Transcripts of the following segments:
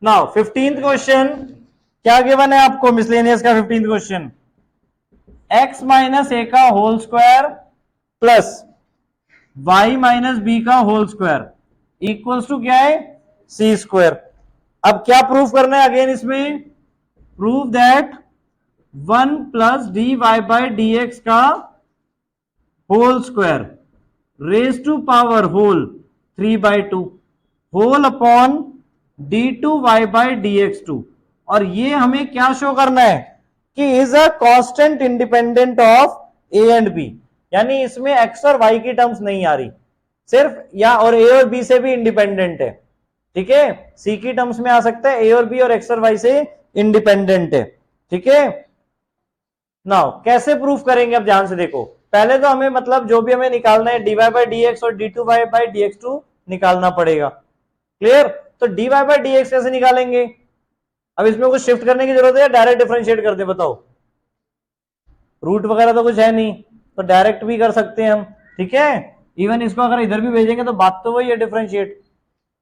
Now 15th question क्या given है आपको मिसलेनियस का 15th क्वेश्चन, x माइनस ए का whole square plus y minus B का होल स्क्वायर इक्वल्स टू क्या है, सी स्क्वायर। अब क्या प्रूफ करना है अगेन इसमें, prove that 1 plus d y by d x का whole square raise to power whole 3/2 whole upon d2y/dx2। और ये हमें क्या शो करना है कि is a constant independent of a and b, यानी इसमें एक्स और वाई की टर्म्स नहीं आ रही, सिर्फ या और ए और बी से भी इंडिपेंडेंट है। ठीक है, सी की टर्म्स में आ सकता है, ए और बी और एक्स और वाई से इंडिपेंडेंट है। ठीक है, नाउ कैसे प्रूफ करेंगे, अब ध्यान से देखो। पहले तो हमें मतलब जो भी हमें निकालना है dy/dx और d2y/dx2 निकालना पड़ेगा। क्लियर, तो dy/dx कैसे निकालेंगे, अब इसमें कुछ शिफ्ट करने की जरूरत है या डायरेक्ट डिफरेंशिएट कर दे, बताओ। रूट वगैरह तो कुछ है नहीं, तो डायरेक्ट भी कर सकते हैं हम। ठीक है, इवन इसको अगर इधर भी भेजेंगे तो बात तो वही है, डिफरेंशिएट।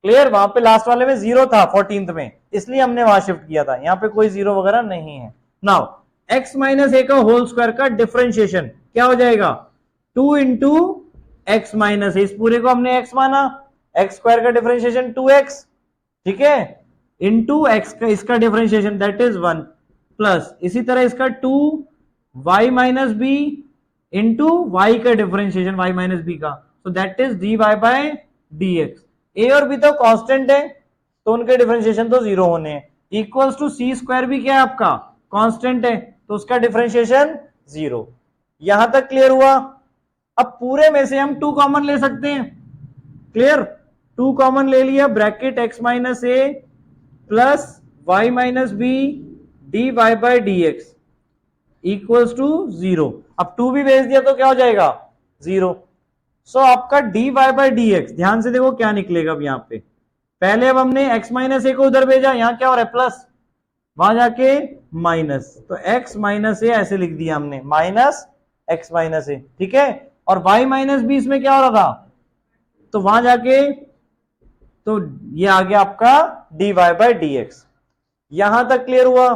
क्लियर, वहां पे लास्ट वाले में 0 था 14th में, इसलिए हमने वहां शिफ्ट किया था, यहाँ पे कोई 0 वगैरह नहीं है। नाउ x माइनस ए का होल स्क्वायर का डिफरेंशिएशन क्या हो जाएगा, 2 इंटू एक्स माइनस, इस पूरे को हमने x माना, एक्स स्क्वायर का डिफरेंशिएशन 2x, ठीक है, इंटू एक्स का इसका डिफरेंशिएशन दैट इज 1, प्लस इसी तरह इसका 2 y minus B into Y का डिफरेंशिएशन y माइनस बी का, so that is dy by dx। A और बी तो कांस्टेंट है तो उनके डिफरेंशिएशन तो 0 होने हैं, इक्वल्स टू सी स्क्वायर भी क्या है आपका कांस्टेंट है तो उसका डिफरेंशिएशन 0। यहां तक क्लियर हुआ। अब पूरे में से हम 2 कॉमन ले सकते हैं। क्लियर, 2 कॉमन ले लिया, bracket x minus a plus y minus b d y by d x equals to 0। अब 2 भी भेज दिया तो क्या हो जाएगा 0। सो आपका d y by d x, ध्यान से देखो क्या निकलेगा। अब यहां पे पहले अब हमने x माइनस ए को उधर भेजा, यहां क्या हो रहा है प्लस, वहां जाके माइनस, तो x माइनस ए ऐसे लिख दिया हमने, माइनस x माइनस ए। ठीक है, और y माइनस बी इसमें क्या हो रहा था, तो वहां जाके तो ये आ गया आपका dy बाई डी एक्स। यहां तक क्लियर हुआ।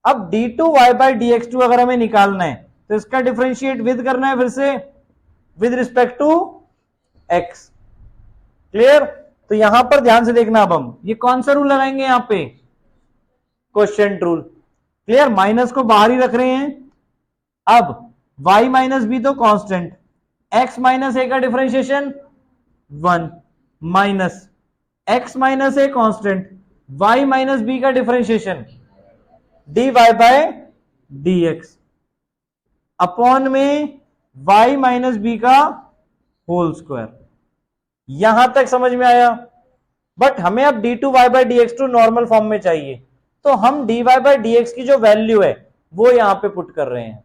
अब d2y/dx2 अगर हमें निकालना है तो इसका डिफरेंशिएट विद करना है फिर से with respect to x। Clear, तो यहां पर ध्यान से देखना, अब हम ये कौन सा रूल लगाएंगे यहां पे, क्वोशिएंट रूल। क्लियर, माइनस को बाहर ही रख रहे हैं। अब y माइनस बी तो कांस्टेंट, x माइनस ए का differentiation 1 minus x minus a constant, y minus B का differentiation dy by dx upon में y माइनस बी का होल स्क्वायर। यहां तक समझ में आया। बट हमें अब d2y/dx2 नॉर्मल फॉर्म में चाहिए, तो हम dy/dx की जो वैल्यू है वो यहां पे पुट कर रहे हैं।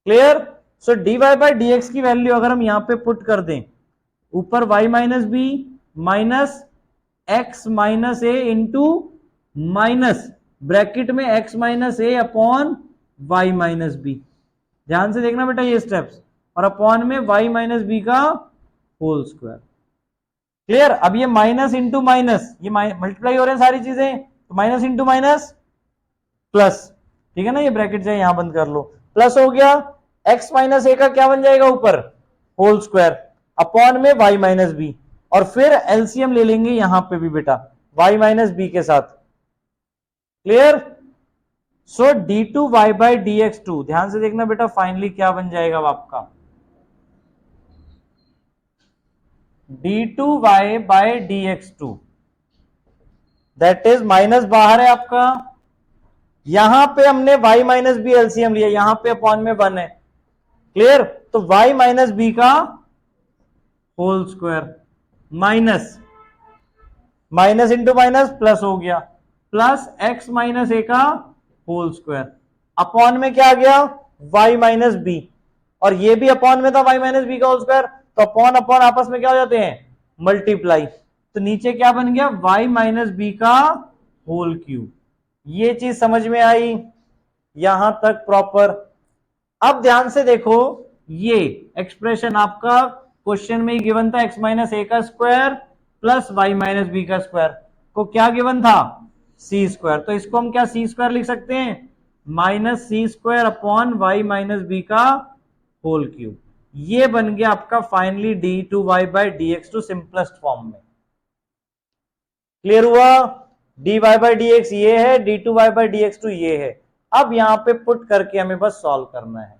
क्लियर, सो dy/dx की वैल्यू अगर हम यहां पे पुट कर दें, ऊपर y minus b minus x minus a into minus bracket में x minus a upon y minus b, ध्यान से देखना बेटा ये स्टेप्स, और अपॉन में y माइनस बी का होल स्क्वायर। क्लियर, अब ये माइनस इंटू माइनस, ये मल्टीप्लाई हो रहे हैं सारी चीजें, तो माइनस इंटू माइनस प्लस, ठीक है ना, ये ब्रैकेट चाहे यहां बंद कर लो, प्लस हो गया, x माइनस ए का क्या बन जाएगा ऊपर होल स्क्वायर अपॉन में y माइनस बी, और फिर एलसीएम ले लेंगे यहां पे भी बेटा y माइनस बी के साथ। क्लियर, सो d2y/dx2, ध्यान से देखना बेटा फाइनली क्या बन जाएगा आपका d2y/dx2, दैट इज माइनस बाहर है आपका, यहां पे हमने y माइनस बी एलसीएम लिया, यहां पे अपॉन में 1 है। क्लियर, तो y माइनस बी का whole square minus minus into minus plus हो गया, प्लस x माइनस ए का होल स्क्वायर अपॉन में क्या आ गया y माइनस बी, और ये भी अपॉन में था y माइनस बी का होल स्क्वायर, तो अपॉन अपॉन आपस में क्या हो जाते हैं मल्टीप्लाई, तो नीचे क्या बन गया y माइनस बी का होल क्यूब। ये चीज समझ में आई यहां तक प्रॉपर। अब ध्यान से देखो, ये एक्सप्रेशन आपका क्वेश्चन में ही गिवन था, x माइनस ए का square plus y minus B का स्क्वायर, को क्या गिवन था, सी स्क्वायर, तो इसको हम क्या सी स्क्वायर लिख सकते हैं, minus c square upon y minus B का होल क्यूब। ये बन गया आपका finally d two y by d x two simplest form में। क्लियर हुआ, d y by d x ये है, d two y by d x two ये है। अब यहां पे पुट करके हमें बस सॉल्व करना है।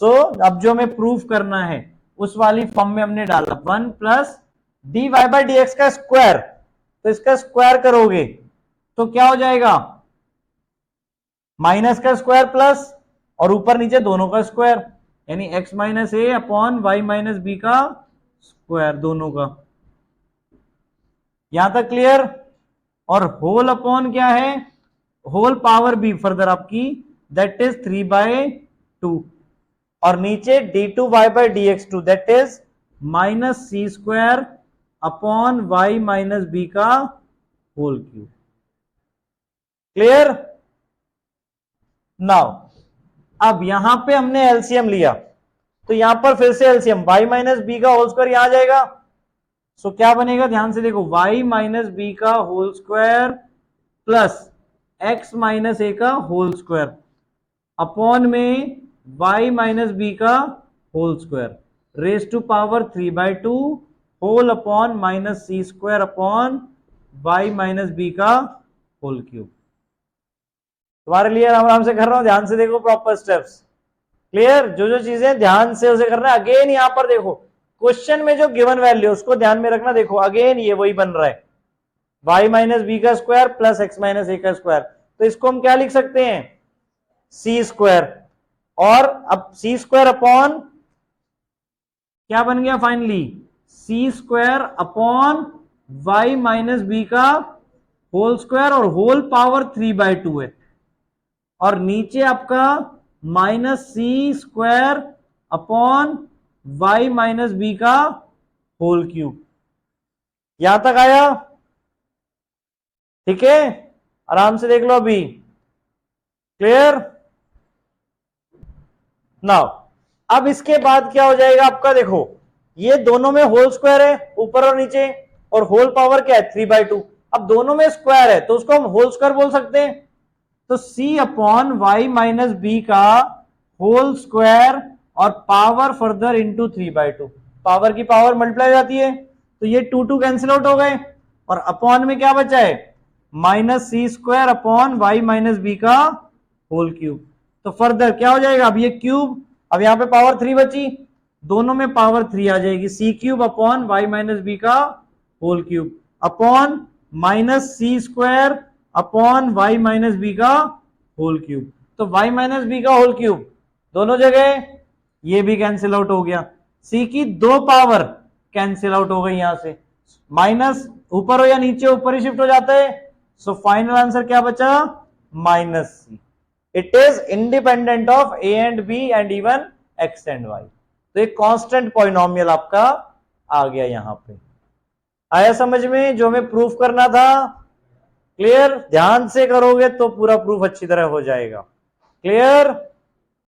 सो अब जो हमें प्रूफ करना है उस वाली फॉर्म में हमने डाला 1 plus d y by d x का स्क्वायर, तो इसका स्क्वायर करोगे तो क्या हो जाएगा, माइनस का स्क्वायर प्लस और ऊपर नीचे दोनों का स्क्वायर, यानी x minus a upon y minus B का स्क्वायर दोनों का। यहां तक क्लियर। और होल अपॉन क्या है, होल पावर बी फर्दर आपकी, दैट इज 3/2 और नीचे d two y by d x two that is minus c square upon y minus B का होल क्यूब। क्लियर। नाउ अब यहां पे हमने एलसीएम लिया, तो यहां पर फिर से एलसीएम y माइनस बी का होल स्क्वायर यहां आ जाएगा। सो क्या बनेगा, ध्यान से देखो, y माइनस बी का whole square plus x minus ए का होल स्क्वायर अपॉन में y माइनस बी का whole square raise to power 3/2 whole upon minus c square upon y minus B का होल क्यूब। तुम्हारे लिए आराम से कर रहा हूं, ध्यान से देखो प्रॉपर स्टेप्स। क्लियर, जो जो चीजें ध्यान से उसे करना है। अगेन यहां पर देखो क्वेश्चन में जो गिवन वैल्यू उसको ध्यान में रखना। देखो अगेन ये वही बन रहा है, y माइनस बी का स्क्वायर प्लस एक्स माइनस ए का स्क्वायर, तो इसको हम क्या लिख सकते हैं, सी स्क्वायर। और अब सी स्क्वायर अपॉन क्या बन गया finally, c square upon y minus B का होल स्क्वायर और होल पावर 3/2 है, और नीचे आपका minus c square upon y minus B का होल क्यूब। यहां तक आया, ठीक है, आराम से देख लो अभी। क्लियर। नाउ अब इसके बाद क्या हो जाएगा आपका, देखो ये दोनों में होल स्क्वायर है ऊपर और नीचे, और होल पावर क्या है 3/2। अब दोनों में स्क्वायर है तो उसको हम होल स्क्वायर बोल सकते हैं, तो c upon y minus B का होल स्क्वायर और पावर फर्दर इंटू 3/2, पावर की पावर मल्टीप्लाई जाती है, तो ये 2 कैंसिल आउट हो गए, और अपॉन में क्या बचा है, minus c square upon y minus B का होल क्यूब। तो फर्दर क्या हो जाएगा, अब ये क्यूब, अब यहां पे पावर 3 बची, दोनों में पावर 3 आ जाएगी, c cube upon y minus B का whole cube upon minus c square upon y minus B का होल क्यूब। तो वाई माइनस बी का होल क्यूब दोनों जगह, ये भी कैंसिल आउट हो गया, सी की 2 पावर कैंसिल आउट हो गई, यहां से माइनस ऊपर हो या नीचे ऊपर ही शिफ्ट हो जाता है, सो फाइनल आंसर क्या बचा, minus c. It is independent of a and b and even x and y. तो एक कांस्टेंट पॉलिनोमियल आपका आ गया यहां पे। आया समझ में जो हमें प्रूफ करना था। क्लियर, ध्यान से करोगे तो पूरा प्रूफ अच्छी तरह हो जाएगा। क्लियर।